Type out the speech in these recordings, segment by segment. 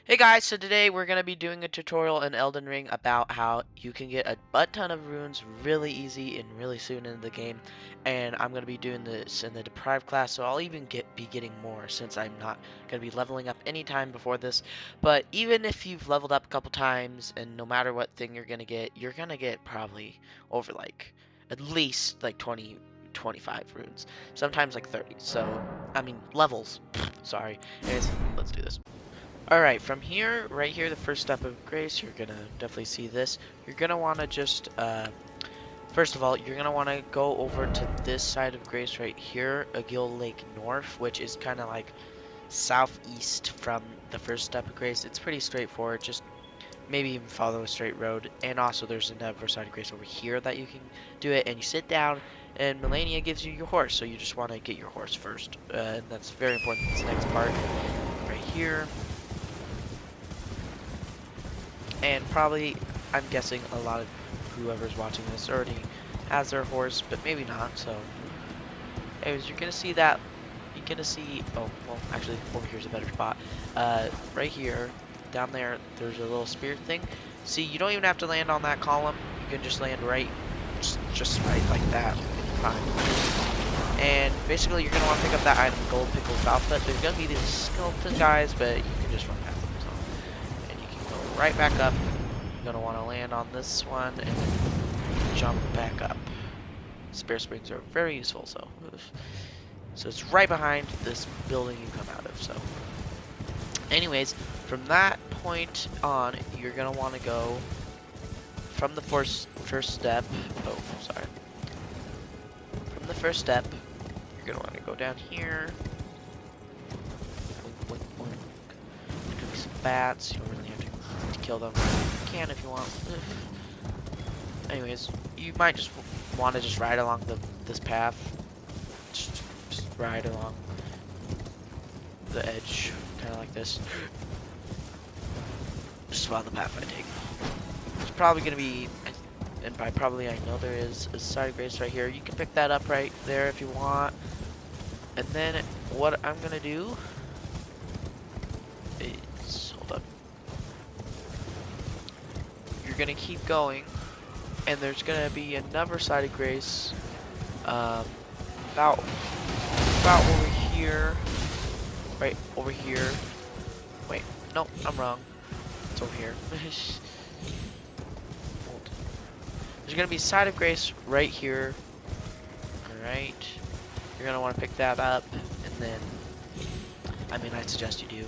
Hey guys, so today we're going to be doing a tutorial in Elden Ring about how you can get a butt ton of runes really easy and really soon in the game. And I'm going to be doing this in the Deprived class, so I'll even be getting more since I'm not going to be leveling up anytime before this. But even if you've leveled up a couple times, and no matter what thing you're going to get probably over like at least like 20, 25 runes. Sometimes like 30. So, I mean, levels. Sorry. Anyways, let's do this. Alright, from here, right here, the first step of grace, you're gonna definitely see this. You're gonna wanna just, first of all, you're gonna wanna go over to this side of grace right here, Agil Lake North, which is kind of like southeast from the first step of grace. It's pretty straightforward, just maybe even follow a straight road. And also, there's another side of grace over here that you can do it, and you sit down, and Melania gives you your horse, so you just wanna get your horse first. And that's very important, this next part, right here. And probably, I'm guessing a lot of whoever's watching this already has their horse, but maybe not. So, anyways, you're gonna see that. You're gonna see. Oh, well, actually, over here's a better spot. Right here, down there, there's a little spirit thing. See, you don't even have to land on that column. You can just land right, just right like that. Fine. And basically, you're gonna want to pick up that item, gold pickles outfit. There's gonna be these skeleton guys, but you can just run past them. So, and you can go right back up. You're gonna want to land on this one and then jump back up. Spare springs are very useful, so it's right behind this building you come out of. So, anyways, from that point on, you're gonna want to go from the first step. Oh, sorry. From the first step, you're gonna want to go down here. Boink, boink, boink. There's gonna be some bats. You don't really have to kill them. You can if you want. Anyways, you might just want to just ride along this path. Just ride along the edge, kind of like this. Just follow the path I take. It's probably going to be, and by probably I know there is a side of grace right here. You can pick that up right there if you want. And then what I'm going to do is, hold up. You're going to keep going. And there's gonna be another side of grace, about over here, right over here. Wait, no, I'm wrong. It's over here. There's gonna be a side of grace right here. All right, you're gonna want to pick that up, and then, I mean, I suggest you do,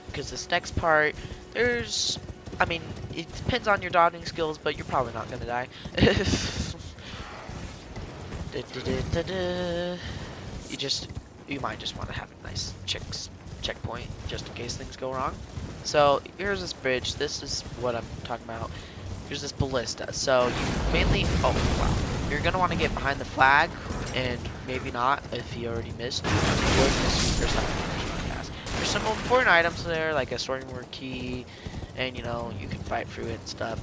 because this next part, I mean, it depends on your dodging skills, but you're probably not gonna die. You might just want to have a nice checkpoint just in case things go wrong. So here's this bridge. This is what I'm talking about. Here's this ballista. So you mainly, oh wow, you're gonna want to get behind the flag, and maybe not if you already missed. You would miss your first time. There's some important items there, like a Stormward key. And you know, you can fight through it and stuff.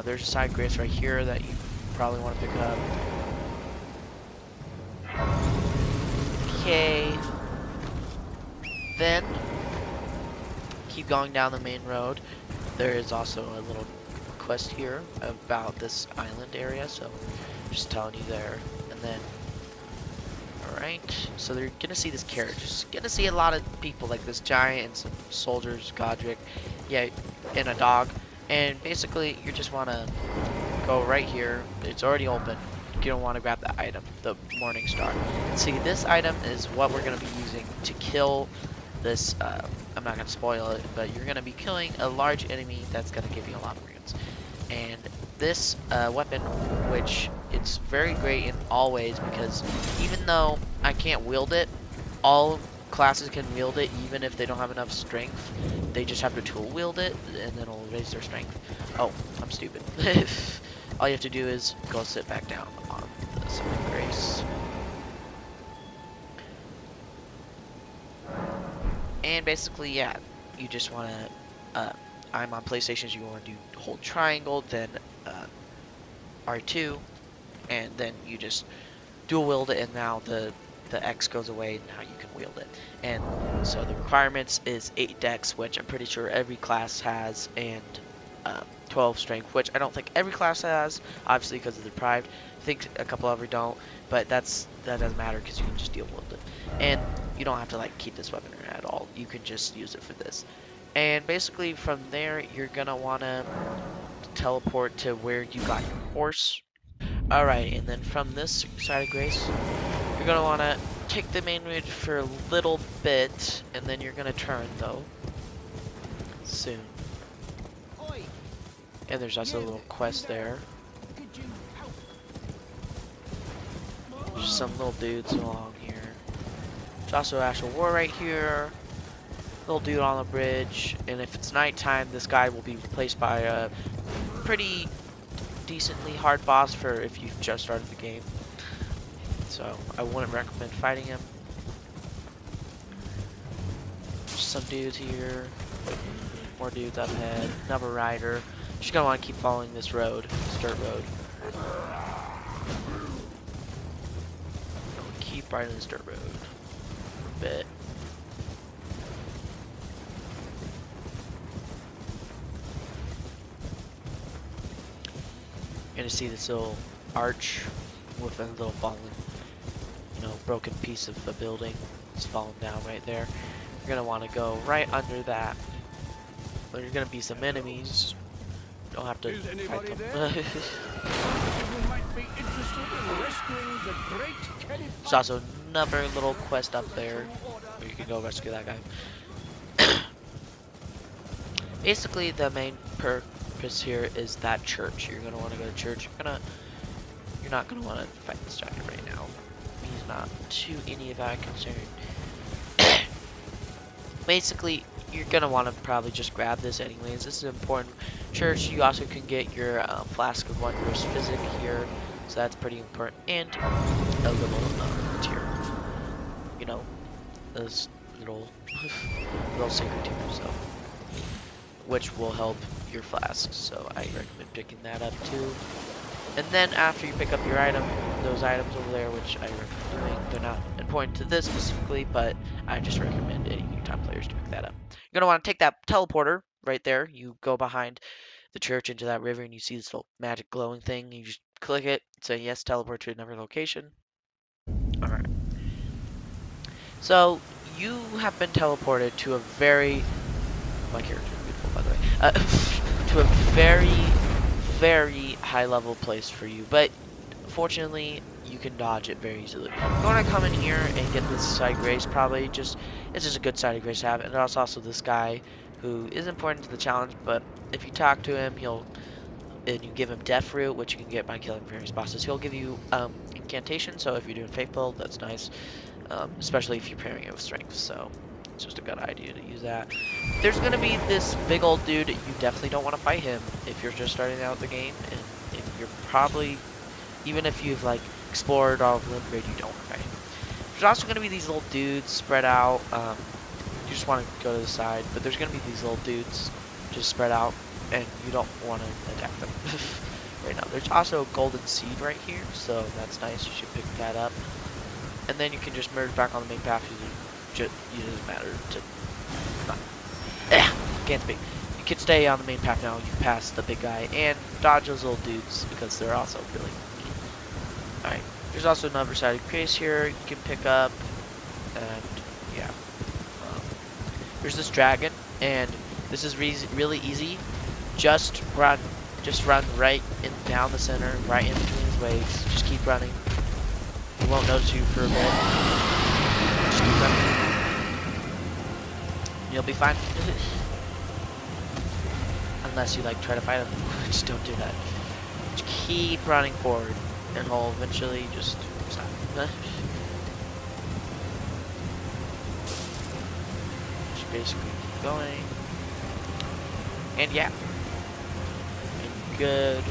There's a side grace right here that you probably want to pick up. Okay. Then keep going down the main road. There is also a little quest here about this island area, so just telling you there. And then, alright, so they're gonna see this carriage. Just gonna see a lot of people, like this giant and some soldiers, Godric, yeah, and a dog. And basically, you just want to go right here. It's already open. You don't want to grab the item, the Morning Star. See, this item is what we're going to be using to kill this, I'm not going to spoil it, but you're going to be killing a large enemy that's going to give you a lot of runes. And this weapon, which it's very great in all ways, because even though I can't wield it, all classes can wield it even if they don't have enough strength. They just have to tool wield it, and then it'll raise their strength. Oh, I'm stupid. All you have to do is go sit back down on the side of grace. And basically, yeah, you just want to, I'm on PlayStations, you want to do hold triangle, then R2, and then you just dual wield it, and now the the X goes away, now you can wield it. And so the requirements is 8 dex, which I'm pretty sure every class has, and 12 strength, which I don't think every class has, obviously because of the deprived. I think a couple of them don't, but that doesn't matter because you can just deal wield it. And you don't have to like keep this weapon at all. You can just use it for this. And basically from there, you're gonna wanna teleport to where you got your horse. Alright, and then from this side of Grace, you're gonna wanna take the main route for a little bit, and then you're gonna turn though soon. And there's also a little quest there. There's some little dudes along here. There's also Ash of War right here. Little dude on the bridge. And if it's nighttime, this guy will be replaced by a pretty decently hard boss for if you've just started the game. So I wouldn't recommend fighting him. There's some dudes here. More dudes up ahead. Another rider. Just gonna want to keep following this road, this dirt road. Keep riding this dirt road for a bit. You're gonna see this little arch with a little fallen, broken piece of the building. It's fallen down right there. You're gonna want to go right under that. There's gonna be some enemies. Don't have to fight them. There's also another little quest up there where you can go rescue that guy. Basically, the main purpose here is that church. You're gonna want to go to church. You're not gonna want to fight this giant right now. He's not to any of that concern. Basically, you're gonna want to probably just grab this anyways. This is an important church. You also can get your flask of wondrous physic here, so that's pretty important. And a little tier, those little sacred tier, so which will help your flasks. So I recommend picking that up too. And then after you pick up your item, those items over there, which I recommend doing, they're not important to this specifically, but I just recommend any new time players to pick that up. You're going to want to take that teleporter right there. You go behind the church into that river and you see this little magic glowing thing. You just click it, say yes, teleport to another location. Alright. So you have been teleported to a very... My character is beautiful, by the way. To a very high level place for you, but fortunately you can dodge it very easily. You want to come in here and get this side grace, probably it's just a good side of grace to have. And there's also this guy who is important to the challenge, but if you talk to him, and you give him death root, which you can get by killing various bosses, he'll give you incantation. So if you're doing faith build, that's nice, especially if you're pairing it with strength. So it's just a good idea to use that. There's gonna be this big old dude. You definitely don't want to fight him if you're just starting out the game, and if you're probably, even if you've like explored all of Limgrid, you don't want to fight him. There's also gonna be these little dudes spread out. You just want to go to the side, but there's gonna be these little dudes just spread out, and you don't want to attack them right now. There's also a golden seed right here, so that's nice. You should pick that up, and then you can just merge back on the main path. It doesn't matter to can't speak. You can stay on the main path now. You pass the big guy and dodge those little dudes because they're also really mean. Alright, there's also another side of grace here you can pick up, and yeah. There's this dragon, and this is really easy. Just run right in down the center, right in between his waves. Just keep running. He won't notice you for a bit. Just keep running. You'll be fine. Unless you like try to fight him. Just don't do that. Just keep running forward, and he'll eventually just stop. Just basically keep going. And yeah. And good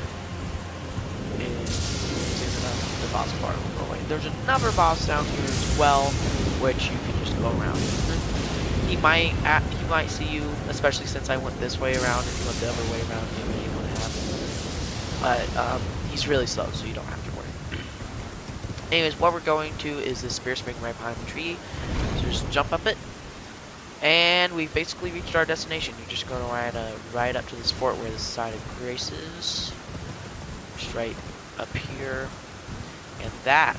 is the boss part will go away. There's another boss down here as well, which you can just go around. He might see you, especially since I went this way around. If you went the other way around, he really wouldn't happen. But he's really slow, so you don't have to worry. Anyways, what we're going to is this spear spring right behind the tree. So just jump up it. And we've basically reached our destination. You're just going to ride up to this fort where the side of grace is. Just right up here. And that,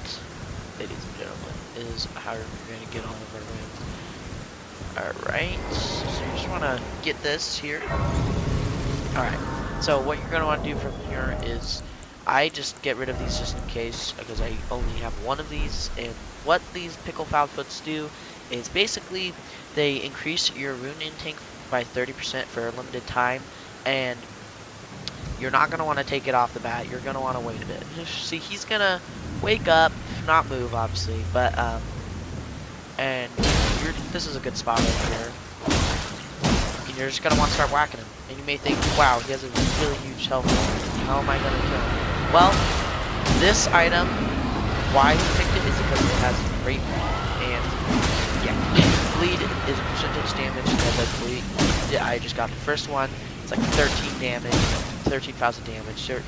ladies and gentlemen, is how you're going to get all of our wins. Alright, so you just want to get this here. Alright, so what you're going to want to do from here is, I just get rid of these just in case, because I only have one of these, and what these pickle foulfoots do is basically, they increase your rune intake by 30% for a limited time, and you're not going to want to take it off the bat, you're going to want to wait a bit. See, he's going to wake up, not move obviously, but, and this is a good spot right here. And you're just going to want to start whacking him. And you may think, wow, he has a really huge health. How am I going to kill him? Well, this item, why we picked it is because it has great bleed. And, yeah, bleed is a percentage damage that does bleed. Yeah, I just got the first one. It's like 13 damage, 13,000 damage. So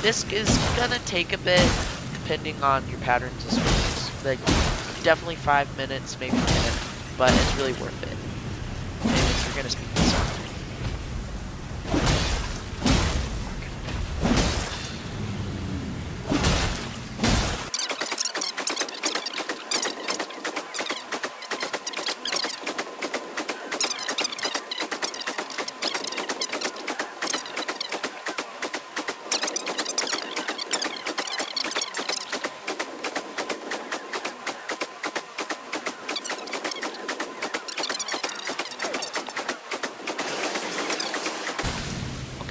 this is going to take a bit, depending on your patterns of swings. Like, definitely 5 minutes, maybe 10, but it's really worth it. And you're going to speed this up.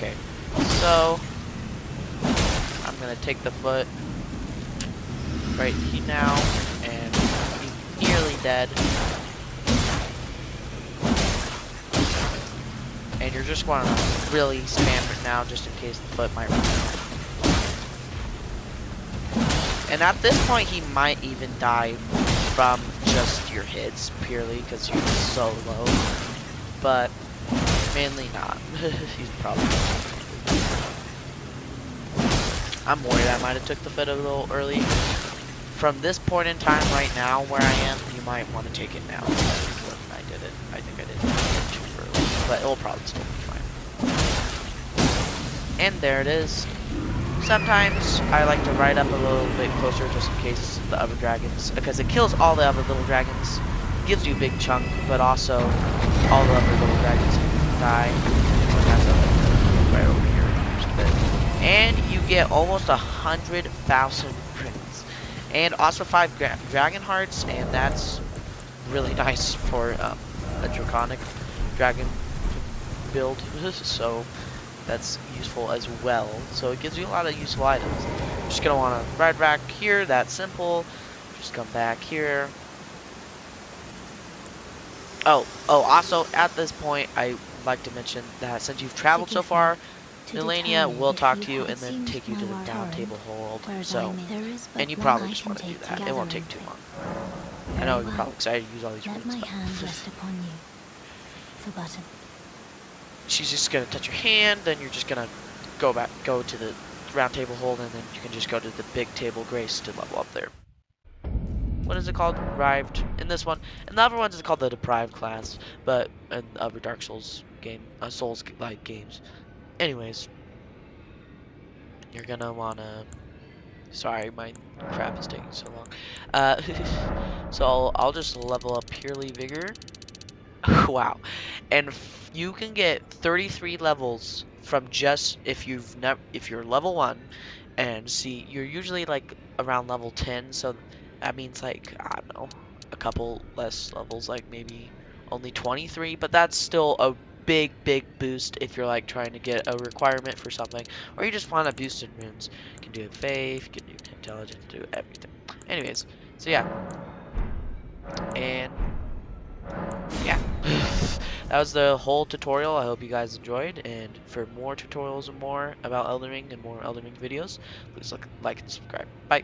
Okay, so I'm gonna take the foot right here now, and he's nearly dead. And you're just wanna really spam it now, just in case the foot might run out. And at this point, he might even die from just your hits, purely because you're so low. But mainly not. He's probably not. I'm worried I might have took the foot a little early. From this point in time right now where I am, you might want to take it now. I did it. I think I did it too early. But it'll probably still be fine. And there it is. Sometimes I like to ride up a little bit closer just in case the other dragons, because it kills all the other little dragons. Gives you a big chunk, but also all the other little dragons die. Right over here. And you get almost 100,000 credits. And also 5 dragon hearts, and that's really nice for a draconic dragon build. So that's useful as well. So it gives you a lot of useful items. You're just gonna want to ride back here. That's simple. Just come back here. Also at this point, I like to mention that since you've traveled so far, Melania will talk to you and then take you to the down table hold. So, and you probably just want to do that. It won't take too long. I know you're probably excited to use all these Let my hand rest upon you. The button. She's just gonna touch your hand, then you're just gonna go to the round table hold, and then you can just go to the big table grace to level up there. What is it called? Deprived in this one, and the other ones is called the deprived class, but in other Dark Souls game, Souls-like games. Anyways, you're gonna wanna. Sorry, my crap is taking so long. So I'll just level up purely vigor. Wow, and you can get 33 levels from just if you're level 1, and see you're usually like around level 10, so that means like I don't know, a couple less levels, like maybe only 23, but that's still a big boost if you're like trying to get a requirement for something, or you just want to boost in runes. You can do faith, you can do intelligence, do everything. Anyways, so yeah, and yeah. That was the whole tutorial. I hope you guys enjoyed, and for more tutorials and more about Elden Ring and more Elden Ring videos, please like and subscribe. Bye.